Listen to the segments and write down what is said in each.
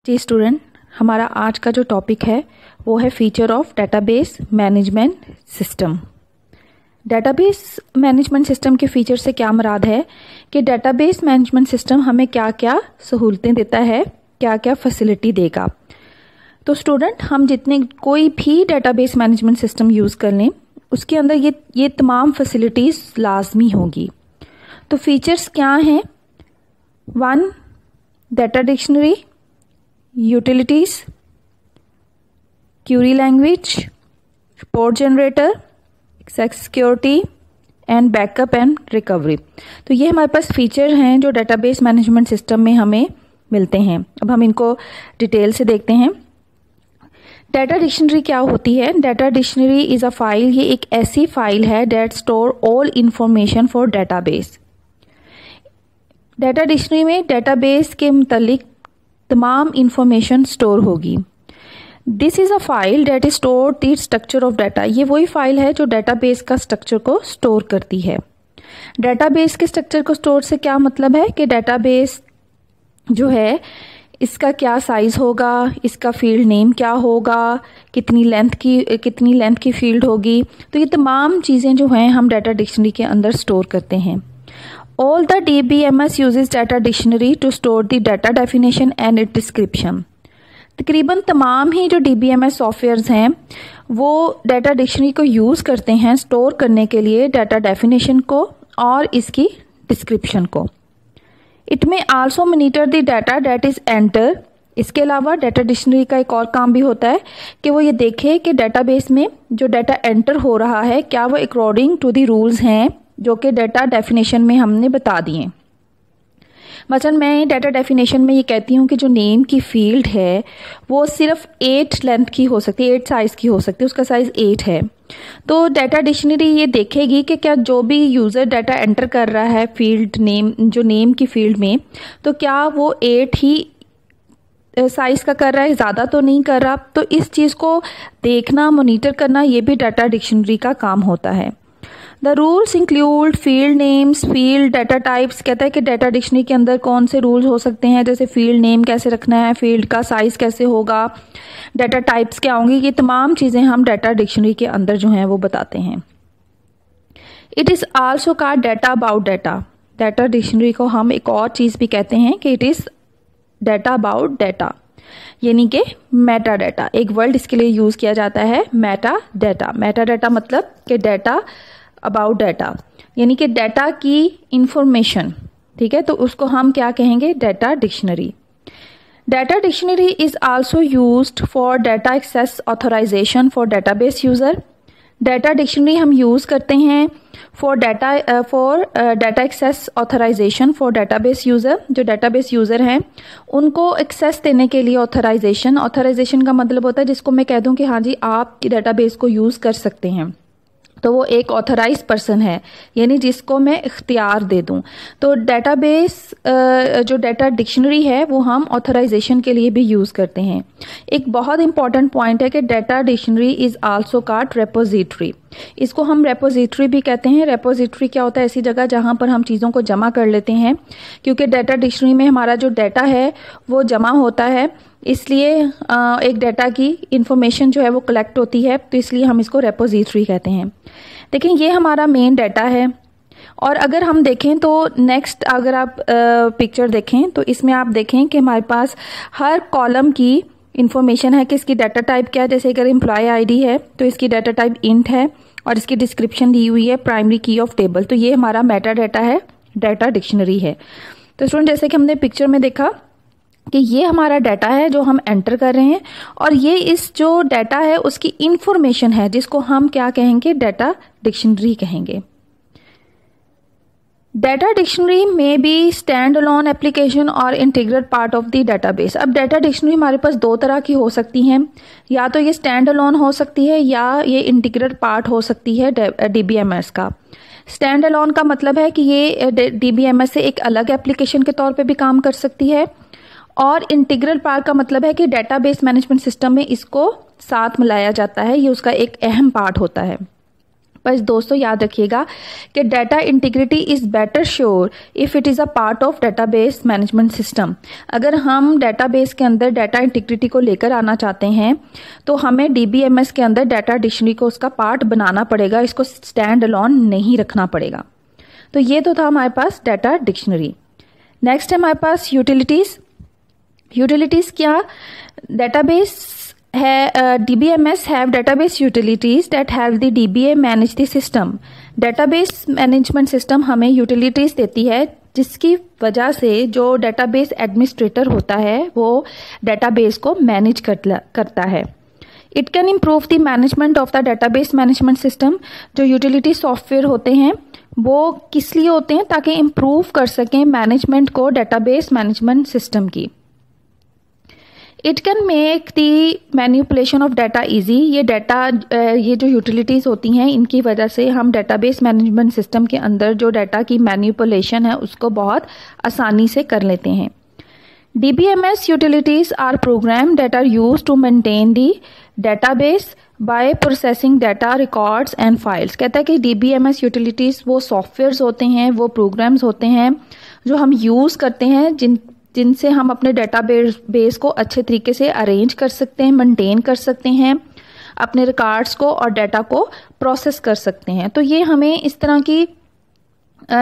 जी student, हमारा आज का जो टॉपिक है वो है feature of database management system. Database management system के फीचर से क्या मुराद है कि डेटाबेस मैनेजमेंट सिस्टम हमें क्या क्या सहूलतें देता है, क्या क्या फैसिलिटी देगा। तो स्टूडेंट, हम जितने कोई भी डेटाबेस मैनेजमेंट सिस्टम यूज़ कर लें उसके अंदर ये तमाम फैसिलिटीज़ लाजमी होगी। तो फीचर्स क्या हैं? 1. Data dictionary, utilities, query language, report generator, access security and backup and recovery. तो ये हमारे पास फीचर हैं जो डेटाबेस मैनेजमेंट सिस्टम में हमें मिलते हैं। अब हम इनको डिटेल से देखते हैं। डेटा डिक्शनरी क्या होती है? Data dictionary is a file, ये एक ऐसी फाइल है that store all information for database. Data dictionary में डेटाबेस के मुतालिक तमाम इंफॉर्मेशन स्टोर होगी। This is a file that is store the structure of data. ये वही फाइल है जो डेटाबेस का स्ट्रक्चर को स्टोर करती है। डेटाबेस के स्ट्रक्चर को स्टोर से क्या मतलब है कि डेटाबेस जो है इसका क्या साइज होगा, इसका फील्ड नेम क्या होगा, कितनी लेंथ की फील्ड होगी। तो ये तमाम चीज़ें जो हैं हम डेटा डिक्शनरी के अंदर स्टोर करते हैं। All the DBMS uses data dictionary to store the data definition and its description। तकरीबन तमाम ही जो DBMS सॉफ्टवेयर्स हैं वो डाटा डिक्शनरी को यूज़ करते हैं स्टोर करने के लिए डाटा डेफिनेशन को और इसकी डिस्क्रिप्शन को। इट में also monitor the data that is enter. इसके अलावा डाटा डिक्शनरी का एक और काम भी होता है कि वो ये देखे कि डाटाबेस में जो डाटा एंटर हो रहा है क्या वो अकॉर्डिंग टू द रूल्स हैं जो कि डाटा डेफिनेशन में हमने बता दिए। मसलन मैं डाटा डेफिनेशन में ये कहती हूँ कि जो नेम की फील्ड है वो सिर्फ 8 लेंथ की हो सकती है, 8 साइज़ की हो सकती है, उसका साइज़ 8 है। तो डाटा डिक्शनरी ये देखेगी कि क्या जो भी यूज़र डाटा एंटर कर रहा है फील्ड नेम, जो नेम की फील्ड में, तो क्या वो 8 ही साइज़ का कर रहा है, ज़्यादा तो नहीं कर रहा। तो इस चीज़ को देखना, मॉनिटर करना, ये भी डाटा डिक्शनरी का काम होता है। The rules include field names, field data types. कहता है कि डाटा डिक्शनरी के अंदर कौन से रूल्स हो सकते हैं, जैसे फील्ड नेम कैसे रखना है, फील्ड का साइज कैसे होगा, डाटा टाइप्स क्या होंगी। ये तमाम चीज़ें हम डाटा डिक्शनरी के अंदर जो हैं वो बताते हैं। It is also called data about data. Data dictionary को हम एक और चीज़ भी कहते हैं कि it is data about data, यानी कि मेटा डाटा। एक वर्ड इसके लिए यूज़ किया जाता है, मेटा डाटा। मेटा डाटा मतलब कि डाटा अबाउट डाटा, यानी कि डाटा की इंफॉर्मेशन। ठीक है, तो उसको हम क्या कहेंगे? Data dictionary. Data dictionary is also used for data access authorization for database user. Data dictionary हम यूज़ करते हैं for data access authorization for database user. जो डेटाबेस यूज़र हैं उनको एक्सेस देने के लिए ऑथराइजेशन का मतलब होता है जिसको मैं कह दूं कि हाँ जी आप डेटाबेस को यूज़ कर सकते हैं, तो वो एक ऑथराइज पर्सन है, यानी जिसको मैं इख्तियार दे दूं। तो डेटाबेस जो डाटा डिक्शनरी है वो हम ऑथराइजेशन के लिए भी यूज़ करते हैं। एक बहुत इंपॉर्टेंट पॉइंट है कि data dictionary is also called repository. इसको हम रेपोजिटरी भी कहते हैं। रेपोजिटरी क्या होता है? ऐसी जगह जहाँ पर हम चीज़ों को जमा कर लेते हैं, क्योंकि डाटा डिक्शनरी में हमारा जो डाटा है वो जमा होता है, इसलिए एक डाटा की इंफॉर्मेशन जो है वो कलेक्ट होती है, तो इसलिए हम इसको रेपोजिटरी कहते हैं। देखिए ये हमारा मेन डाटा है। और अगर हम देखें तो नेक्स्ट अगर आप पिक्चर देखें तो इसमें आप देखें कि हमारे पास हर कॉलम की इंफॉर्मेशन है कि इसकी डाटा टाइप क्या है। जैसे अगर एम्प्लॉय आईडी है तो इसकी डाटा टाइप इंट है और इसकी डिस्क्रिप्शन दी हुई है प्राइमरी की ऑफ टेबल। तो ये हमारा मेटा डाटा है, डाटा डिक्शनरी है। तो स्टूडेंट, जैसे कि हमने पिक्चर में देखा कि ये हमारा डाटा है जो हम एंटर कर रहे हैं और ये इस जो डाटा है उसकी इंफॉर्मेशन है जिसको हम क्या कहेंगे? डाटा डिक्शनरी कहेंगे। डाटा डिक्शनरी में बी स्टैंड अलोन एप्लीकेशन और integral part of the database. अब डाटा डिक्शनरी हमारे पास दो तरह की हो सकती हैं, या तो ये स्टैंड अलोन हो सकती है या ये इंटीग्रल पार्ट हो सकती है DBMS का। स्टैंड अलोन का मतलब है कि ये DBMS से एक अलग एप्लीकेशन के तौर पे भी काम कर सकती है, और इंटीग्रल पार्ट का मतलब है कि डेटाबेस मैनेजमेंट सिस्टम में इसको साथ मिलाया जाता है, ये उसका एक अहम पार्ट होता है। पर दोस्तों याद रखिएगा कि data integrity is better sure if it is a part of database management system. अगर हम डेटाबेस के अंदर डाटा इंटीग्रिटी को लेकर आना चाहते हैं तो हमें DBMS के अंदर डाटा डिक्शनरी को उसका पार्ट बनाना पड़ेगा, इसको स्टैंड अलोन नहीं रखना पड़ेगा। तो ये तो था हमारे पास डाटा डिक्शनरी। नेक्स्ट है हमारे पास यूटिलिटीज़। यूटिलिटीज़ क्या? Database DBMS have database utilities that help the DBA manage the system। database management system हमें utilities देती है जिसकी वजह से जो database administrator होता है वो database को manage करता है। It can improve the management of the database management system। जो utility software होते हैं वो किस लिए होते हैं? ताकि improve कर सकें management को database management system की। It can make the manipulation of data easy. ये जो यूटिलिटीज़ होती हैं इनकी वजह से हम डाटाबेस मैनेजमेंट सिस्टम के अंदर जो डाटा की मैनिपुलेशन है उसको बहुत आसानी से कर लेते हैं। DBMS utilities are program that are use to maintain the database by processing data records and files. कहता है कि DBMS यूटिलिटीज़ वो सॉफ्टवेयर्स होते हैं, वो प्रोग्राम्स होते हैं जो हम यूज़ करते हैं जिनसे हम अपने डेटाबेस को अच्छे तरीके से अरेंज कर सकते हैं, मेंटेन कर सकते हैं, अपने रिकॉर्ड्स को और डाटा को प्रोसेस कर सकते हैं। तो ये हमें इस तरह की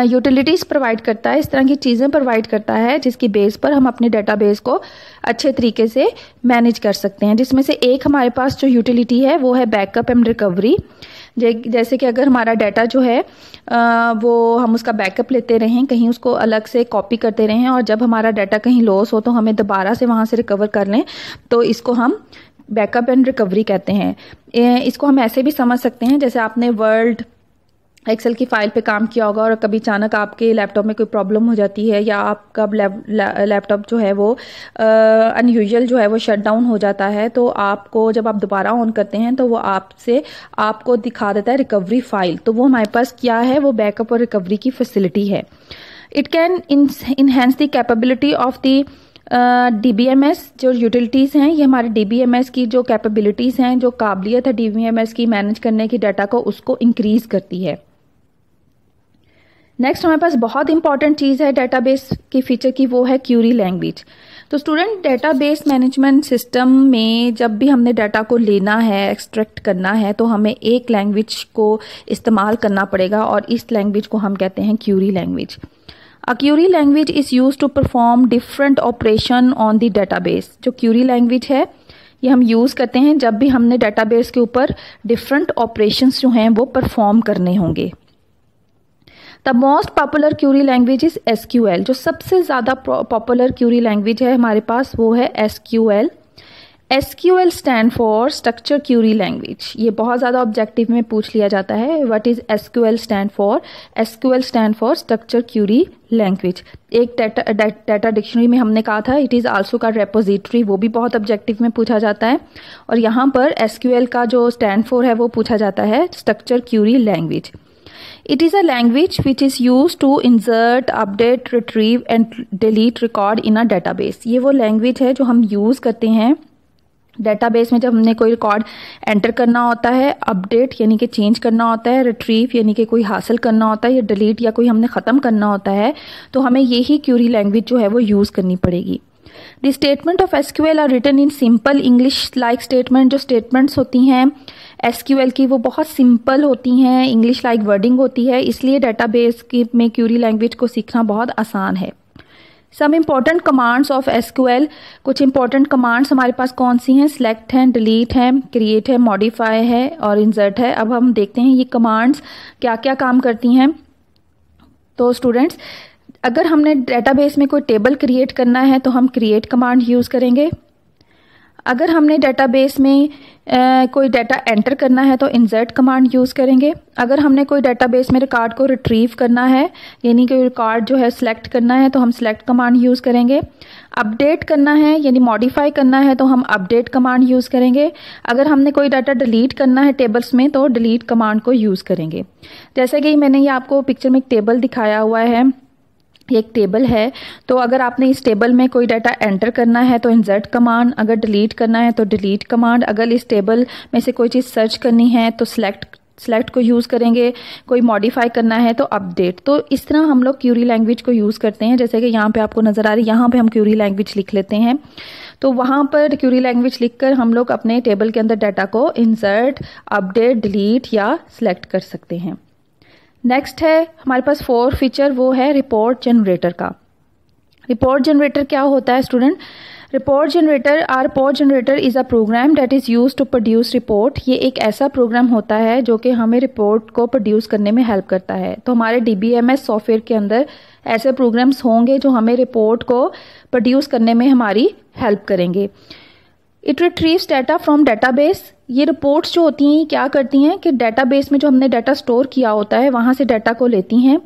यूटिलिटीज़ प्रोवाइड करता है, इस तरह की चीज़ें प्रोवाइड करता है जिसकी बेस पर हम अपने डेटाबेस को अच्छे तरीके से मैनेज कर सकते हैं। जिसमें से एक हमारे पास जो यूटिलिटी है वो है बैकअप एंड रिकवरी। जैसे कि अगर हमारा डाटा जो है वो हम उसका बैकअप लेते रहें, कहीं उसको अलग से कॉपी करते रहें और जब हमारा डाटा कहीं लॉस हो तो हमें दोबारा से वहाँ से रिकवर कर लें, तो इसको हम बैकअप एंड रिकवरी कहते हैं। इसको हम ऐसे भी समझ सकते हैं जैसे आपने वर्ड एक्सेल की फाइल पे काम किया होगा और कभी अचानक आपके लैपटॉप में कोई प्रॉब्लम हो जाती है या आपका लैपटॉप जो है वो अनयूजुअल जो है वो शट डाउन हो जाता है, तो आपको जब आप दोबारा ऑन करते हैं तो वो आपको दिखा देता है रिकवरी फाइल। तो वो हमारे पास क्या है? वो बैकअप और रिकवरी की फैसिलिटी है। It can enhance the capability of the DBMS। जो यूटिलिटीज़ हैं ये हमारे DBMS की जो कैपेबिलिटीज़ हैं, जो काबिलियत है DBMS की मैनेज करने की डाटा को, उसको इंक्रीज करती है। नेक्स्ट हमारे पास बहुत इंपॉर्टेंट चीज़ है डेटाबेस की फीचर की, वो है क्यूरी लैंग्वेज। तो स्टूडेंट डेटाबेस मैनेजमेंट सिस्टम में जब भी हमने डाटा को लेना है, एक्सट्रैक्ट करना है, तो हमें एक लैंग्वेज को इस्तेमाल करना पड़ेगा और इस लैंग्वेज को हम कहते हैं query language. A query language is use to perform different operation on the database. जो क्यूरी लैंग्वेज है ये हम यूज़ करते हैं जब भी हमने डेटाबेस के ऊपर डिफरेंट ऑपरेशंस जो हैं वो परफॉर्म करने होंगे। The most popular Curie language is SQL। जो सबसे ज़्यादा पॉपुलर क्यूरी लैंग्वेज है हमारे पास वो है SQL। SQL stand for structure Curie language. ये बहुत ज़्यादा ऑब्जेक्टिव में पूछ लिया जाता है। What is SQL stand for? SQL stand for structure Curie language. एक डाटा डिक्शनरी में हमने कहा था इट इज़ आल्सो का रेपोजिटरी, वो भी बहुत ऑब्जेक्टिव में पूछा जाता है। और यहाँ पर SQL का जो स्टैंड फॉर है वो पूछा जाता है structure Curie language. It is a language which is used to insert, update, retrieve and delete record in a database। ये वो लैंग्वेज है जो हम यूज़ करते हैं डेटाबेस में जब हमने कोई रिकॉर्ड एंटर करना होता है, अपडेट यानी कि चेंज करना होता है, रिट्रीव यानी कि कोई हासिल करना होता है, या डिलीट या कोई हमने ख़त्म करना होता है, तो हमें यही क्यूरी लैंग्वेज जो है वो यूज़ करनी पड़ेगी। The statement of SQL are written in simple English like statement. जो स्टेटमेंट्स होती हैं SQL की वो बहुत सिंपल होती हैं, इंग्लिश लाइक वर्डिंग होती है, इसलिए डेटाबेस में क्यूरी लैंग्वेज को सीखना बहुत आसान है। Some important commands of SQL। कुछ इंपॉर्टेंट कमांड्स हमारे पास कौन सी हैं? सेलेक्ट है, डिलीट है, क्रिएट है, मॉडिफाई है और इंसर्ट है। अब हम देखते हैं ये कमांड्स क्या क्या काम करती हैं। तो स्टूडेंट्स, अगर हमने डेटाबेस में कोई टेबल क्रिएट करना है तो हम क्रिएट कमांड यूज़ करेंगे। अगर हमने डेटाबेस में कोई डाटा एंटर करना है तो इंसर्ट कमांड यूज़ करेंगे। अगर हमने कोई डेटाबेस में रिकॉर्ड को रिट्रीव करना है यानी कि रिकॉर्ड जो है सिलेक्ट करना है तो हम सिलेक्ट कमांड यूज़ करेंगे। अपडेट करना है यानी मॉडिफाई करना है तो हम अपडेट कमांड यूज़ करेंगे। अगर हमने कोई डाटा डिलीट करना है टेबल्स में तो डिलीट कमांड को यूज़ करेंगे। जैसे कि मैंने ये आपको पिक्चर में एक टेबल दिखाया हुआ है, एक टेबल है, तो अगर आपने इस टेबल में कोई डाटा एंटर करना है तो इंसर्ट कमांड, अगर डिलीट करना है तो डिलीट कमांड, अगर इस टेबल में से कोई चीज़ सर्च करनी है तो सिलेक्ट सेलेक्ट को यूज़ करेंगे, कोई मॉडिफाई करना है तो अपडेट। तो इस तरह हम लोग क्यूरी लैंग्वेज को यूज़ करते हैं। जैसे कि यहाँ पे आपको नज़र आ रही है, यहाँ पे हम क्यूरी लैंग्वेज लिख लेते हैं। तो वहाँ पर क्यूरी लैंग्वेज लिखकर हम लोग अपने टेबल के अंदर डाटा को इंसर्ट, अपडेट, डिलीट या सिलेक्ट कर सकते हैं। नेक्स्ट है हमारे पास 4 फीचर, वो है रिपोर्ट जनरेटर का। रिपोर्ट जनरेटर क्या होता है student? Report generator is a program that is use to produce report. ये एक ऐसा प्रोग्राम होता है जो कि हमें रिपोर्ट को प्रोड्यूस करने में हेल्प करता है। तो हमारे DBMS सॉफ्टवेयर के अंदर ऐसे प्रोग्राम्स होंगे जो हमें रिपोर्ट को प्रोड्यूस करने में हमारी हेल्प करेंगे। It retrieves data from database. ये रिपोर्ट्स जो होती हैं क्या करती हैं कि डेटाबेस में जो हमने डाटा स्टोर किया होता है वहाँ से डाटा को लेती हैं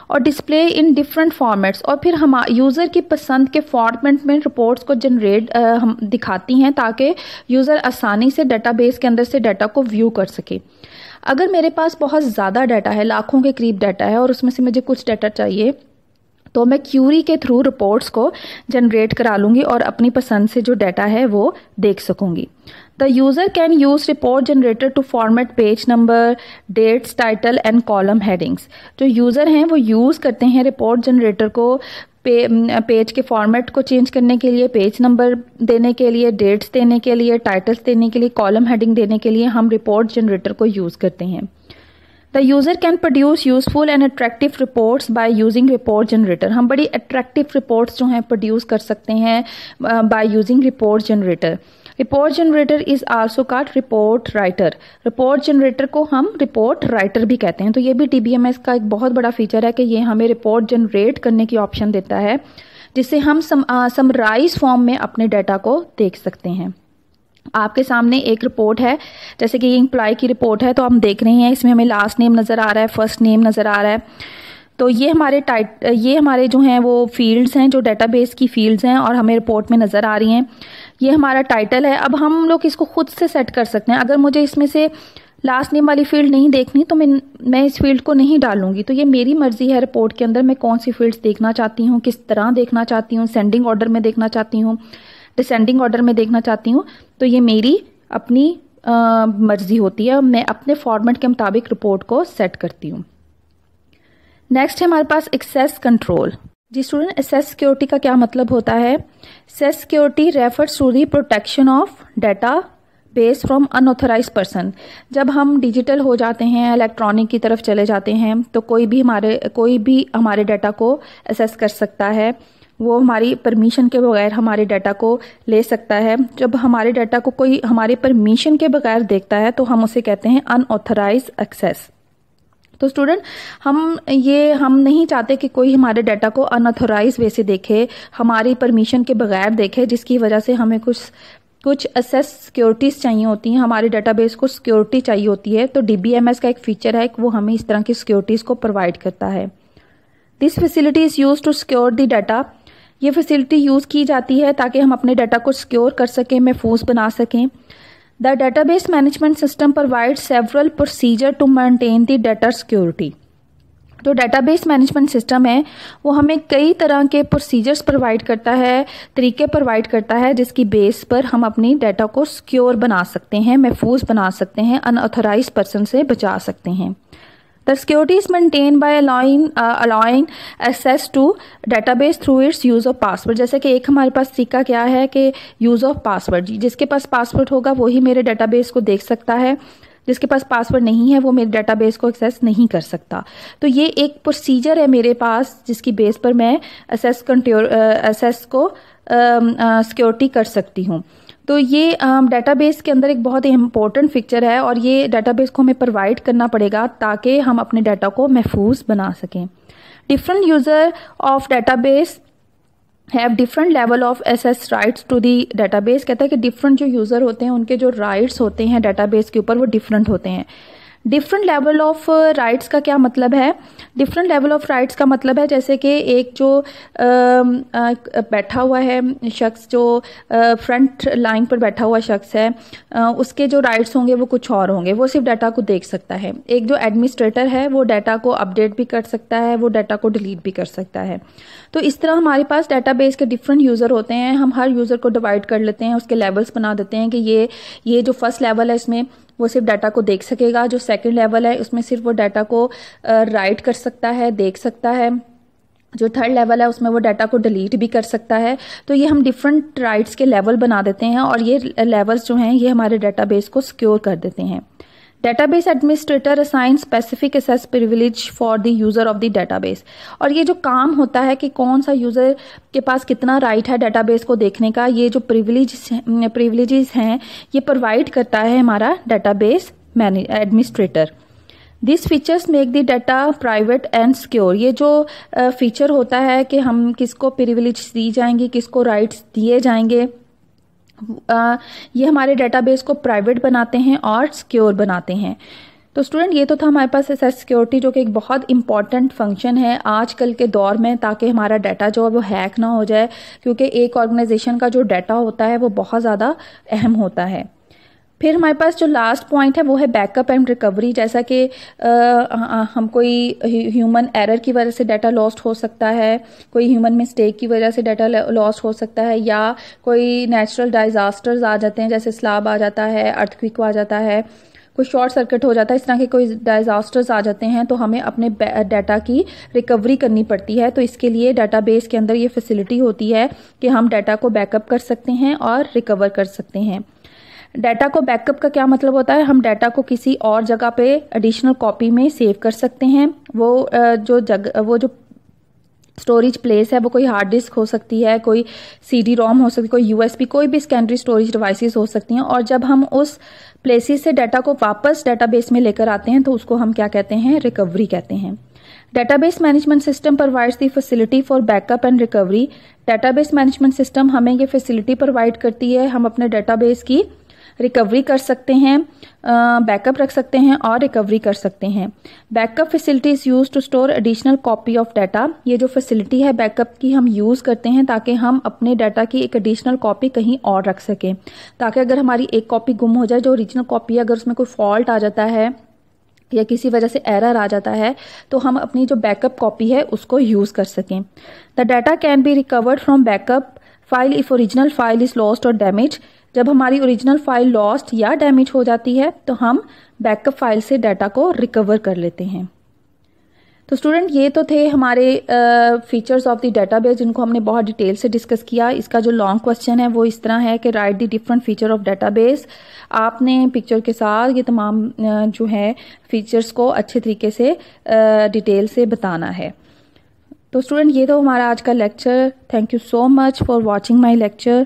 और डिस्प्ले इन डिफरेंट फॉर्मेट्स, और फिर हम यूज़र की पसंद के फॉर्मेट में रिपोर्ट्स को जनरेट हम दिखाती हैं ताकि यूज़र आसानी से डेटाबेस के अंदर से डाटा को व्यू कर सके। अगर मेरे पास बहुत ज़्यादा डाटा है, लाखों के करीब डाटा है, और उसमें से मुझे कुछ डाटा चाहिए, तो मैं क्यूरी के थ्रू रिपोर्ट्स को जनरेट करा लूँगी और अपनी पसंद से जो डाटा है वो देख सकूँगी। The user can use report generator to format page number, dates, title and column headings. जो यूज़र हैं वो यूज़ करते हैं रिपोर्ट जनरेटर को पेज के फॉर्मेट को चेंज करने के लिए, पेज नंबर देने के लिए, डेट्स देने के लिए, टाइटल्स देने के लिए, कॉलम हेडिंग देने के लिए हम रिपोर्ट जनरेटर को यूज़ करते हैं। The user can produce useful and attractive reports by using report generator. हम बड़ी अट्रैक्टिव रिपोर्ट्स जो हैं प्रोड्यूस कर सकते हैं by using report generator. Report generator is also called report writer. Report generator को हम रिपोर्ट राइटर भी कहते हैं। तो ये भी DBMS का एक बहुत बड़ा फीचर है कि ये हमें रिपोर्ट जनरेट करने की ऑप्शन देता है, जिससे हम समराइज फॉर्म में अपने डाटा को देख सकते हैं। आपके सामने एक रिपोर्ट है, जैसे कि ये एम्प्लॉय की रिपोर्ट है, तो हम देख रहे हैं इसमें हमें लास्ट नेम नज़र आ रहा है, फर्स्ट नेम नज़र आ रहा है। तो ये हमारे जो हैं वो फील्ड्स हैं, जो डेटाबेस की फील्ड्स हैं और हमें रिपोर्ट में नज़र आ रही हैं। ये हमारा टाइटल है। अब हम लोग इसको खुद से सेट कर सकते हैं। अगर मुझे इसमें से लास्ट नेम वाली फील्ड नहीं देखनी तो मैं इस फील्ड को नहीं डालूंगी। तो ये मेरी मर्जी है रिपोर्ट के अंदर मैं कौन सी फील्ड्स देखना चाहती हूँ, किस तरह देखना चाहती हूँ, सेंडिंग ऑर्डर में देखना चाहती हूँ, डिसेंडिंग ऑर्डर में देखना चाहती हूँ। तो ये मेरी अपनी मर्जी होती है, मैं अपने फॉर्मेट के मुताबिक रिपोर्ट को सेट करती हूँ। नेक्स्ट है हमारे पास एक्सेस कंट्रोल। जी स्टूडेंट, एक्सेस सिक्योरिटी का क्या मतलब होता है? Access security refers to the protection of data base from unauthorized person. जब हम डिजिटल हो जाते हैं, इलेक्ट्रॉनिक की तरफ चले जाते हैं, तो कोई भी हमारे डाटा को एक्सेस कर सकता है। वो हमारी परमिशन के बगैर हमारे डाटा को ले सकता है। जब हमारे डाटा को कोई हमारी परमिशन के बगैर देखता है तो हम उसे कहते हैं अनऑथराइज्ड एक्सेस। तो स्टूडेंट, हम नहीं चाहते कि कोई हमारे डाटा को अनऑथराइज्ड वे से देखे, हमारी परमिशन के बगैर देखे, जिसकी वजह से हमें कुछ एक्सेस सिक्योरिटीज़ चाहिए होती हैं, हमारे डाटाबेस को सिक्योरिटी चाहिए होती है। तो DBMS का एक फीचर है कि वो हमें इस तरह की सिक्योरिटीज़ को प्रोवाइड करता है। This facility is use to secure the data. ये फैसिलिटी यूज़ की जाती है ताकि हम अपने डाटा को सिक्योर कर सकें, महफूज बना सकें। The database management system provide several procedure to maintain the data security. जो डाटाबेस मैनेजमेंट सिस्टम है वो हमें कई तरह के प्रोसीजर्स प्रोवाइड करता है, तरीके प्रोवाइड करता है, जिसकी बेस पर हम अपनी डाटा को सिक्योर बना सकते हैं, महफूज बना सकते हैं, अनऑथराइज्ड पर्सन से बचा सकते हैं। The security is maintained by allowing access to database through its use of password। जैसे कि एक हमारे पास तरीका क्या है कि यूज़ ऑफ पासवर्ड। जिसके पास पासवर्ड होगा वही मेरे डाटाबेस को देख सकता है, जिसके पास पासवर्ड नहीं है वो मेरे डाटाबेस को एक्सेस नहीं कर सकता। तो ये एक प्रोसीजर है मेरे पास जिसकी बेस पर मैं एक्सेस को सिक्योरिटी कर सकती हूँ। तो ये डाटाबेस के अंदर एक बहुत ही इम्पोर्टेंट फीचर है और ये डाटाबेस को हमें प्रोवाइड करना पड़ेगा ताकि हम अपने डाटा को महफूज बना सकें। Different user of database have different level of access rights to the database. कहता है कि डिफरेंट जो यूज़र होते हैं उनके जो राइट्स होते हैं डाटाबेस के ऊपर वो डिफरेंट होते हैं। डिफरेंट लेवल ऑफ राइट्स का क्या मतलब है? डिफरेंट लेवल ऑफ राइट्स का मतलब है जैसे कि एक जो बैठा हुआ है शख्स, जो फ्रंट लाइन पर बैठा हुआ शख्स है, उसके जो राइट्स होंगे वो कुछ और होंगे, वो सिर्फ डाटा को देख सकता है। एक जो एडमिनिस्ट्रेटर है वो डाटा को अपडेट भी कर सकता है, वो डाटा को डिलीट भी कर सकता है। तो इस तरह हमारे पास डाटाबेस के डिफरेंट यूज़र होते हैं। हम हर यूज़र को डिवाइड कर लेते हैं, उसके लेवल्स बना देते हैं कि ये जो फर्स्ट लेवल है इसमें वो सिर्फ डाटा को देख सकेगा। जो सेकंड लेवल है उसमें सिर्फ वो डाटा को राइट कर सकता है, देख सकता है। जो थर्ड लेवल है उसमें वो डाटा को डिलीट भी कर सकता है। तो ये हम डिफरेंट राइट्स के लेवल बना देते हैं और ये लेवल्स जो हैं ये हमारे डाटाबेस को सिक्योर कर देते हैं। Database administrator assign specific access privilege for the user of the database. और ये जो काम होता है कि कौन सा यूजर के पास कितना राइट है डेटाबेस को देखने का, ये जो प्रिविलेजेस हैं ये प्रोवाइड करता है हमारा database administrator. This features make the data private and secure. ये जो फीचर होता है कि हम किसको प्रिविलेज दी जाएंगी, किसको राइट्स दिए जाएंगे, ये हमारे डेटाबेस को प्राइवेट बनाते हैं और सिक्योर बनाते हैं। तो स्टूडेंट ये तो था हमारे पास एसएस सिक्योरिटी, जो कि एक बहुत इंपॉर्टेंट फंक्शन है आजकल के दौर में, ताकि हमारा डाटा जो है वो हैक ना हो जाए, क्योंकि एक ऑर्गेनाइजेशन का जो डाटा होता है वो बहुत ज़्यादा अहम होता है। फिर हमारे पास जो लास्ट पॉइंट है वो है बैकअप एंड रिकवरी। जैसा कि हम कोई ह्यूमन एरर की वजह से डाटा लॉस्ट हो सकता है, कोई ह्यूमन मिस्टेक की वजह से डाटा लॉस्ट हो सकता है, या कोई नेचुरल डिजास्टर्स आ जाते हैं, जैसे स्लाब आ जाता है, अर्थक्वेक आ जाता है, कोई शॉर्ट सर्किट हो जाता है, इस तरह के कोई डिजास्टर्स आ जाते हैं, तो हमें अपने डाटा की रिकवरी करनी पड़ती है। तो इसके लिए डाटाबेस के अंदर ये फैसिलिटी होती है कि हम डाटा को बैकअप कर सकते हैं और रिकवर कर सकते हैं। डाटा को बैकअप का क्या मतलब होता है, हम डाटा को किसी और जगह पे एडिशनल कॉपी में सेव कर सकते हैं। वो जो स्टोरेज प्लेस है वो कोई हार्ड डिस्क हो सकती है, कोई CD ROM हो सकती है, कोई USB, कोई भी सेकेंडरी स्टोरेज डिवाइसेस हो सकती हैं। और जब हम उस प्लेसेस से डाटा को वापस डाटाबेस में लेकर आते हैं तो उसको हम क्या कहते हैं, रिकवरी कहते हैं। Database management system provides the facility for backup and recovery. Database management system हमें ये फैसिलिटी प्रोवाइड करती है, हम अपने डाटाबेस की रिकवरी कर सकते हैं, बैकअप रख सकते हैं और रिकवरी कर सकते हैं। Backup facility is use to store additional copy of data. ये जो फैसिलिटी है बैकअप की हम यूज करते हैं ताकि हम अपने डाटा की एक एडिशनल कॉपी कहीं और रख सकें, ताकि अगर हमारी एक कॉपी गुम हो जाए, जो ओरिजिनल कॉपी है, अगर उसमें कोई फॉल्ट आ जाता है या किसी वजह से एरर आ जाता है, तो हम अपनी जो बैकअप कॉपी है उसको यूज कर सकें। The data can be recovered from backup file if original file is lost और डैमेज। जब हमारी ओरिजिनल फाइल लॉस्ट या डैमेज हो जाती है तो हम बैकअप फाइल से डाटा को रिकवर कर लेते हैं। तो स्टूडेंट ये तो थे हमारे फीचर्स ऑफ द डाटाबेस, जिनको हमने बहुत डिटेल से डिस्कस किया। इसका जो लॉन्ग क्वेश्चन है वो इस तरह है कि right the different feature of database. आपने पिक्चर के साथ ये तमाम जो है फीचर्स को अच्छे तरीके से डिटेल से बताना है। तो स्टूडेंट ये तो हमारा आज का lecture. Thank you so much for watching my lecture.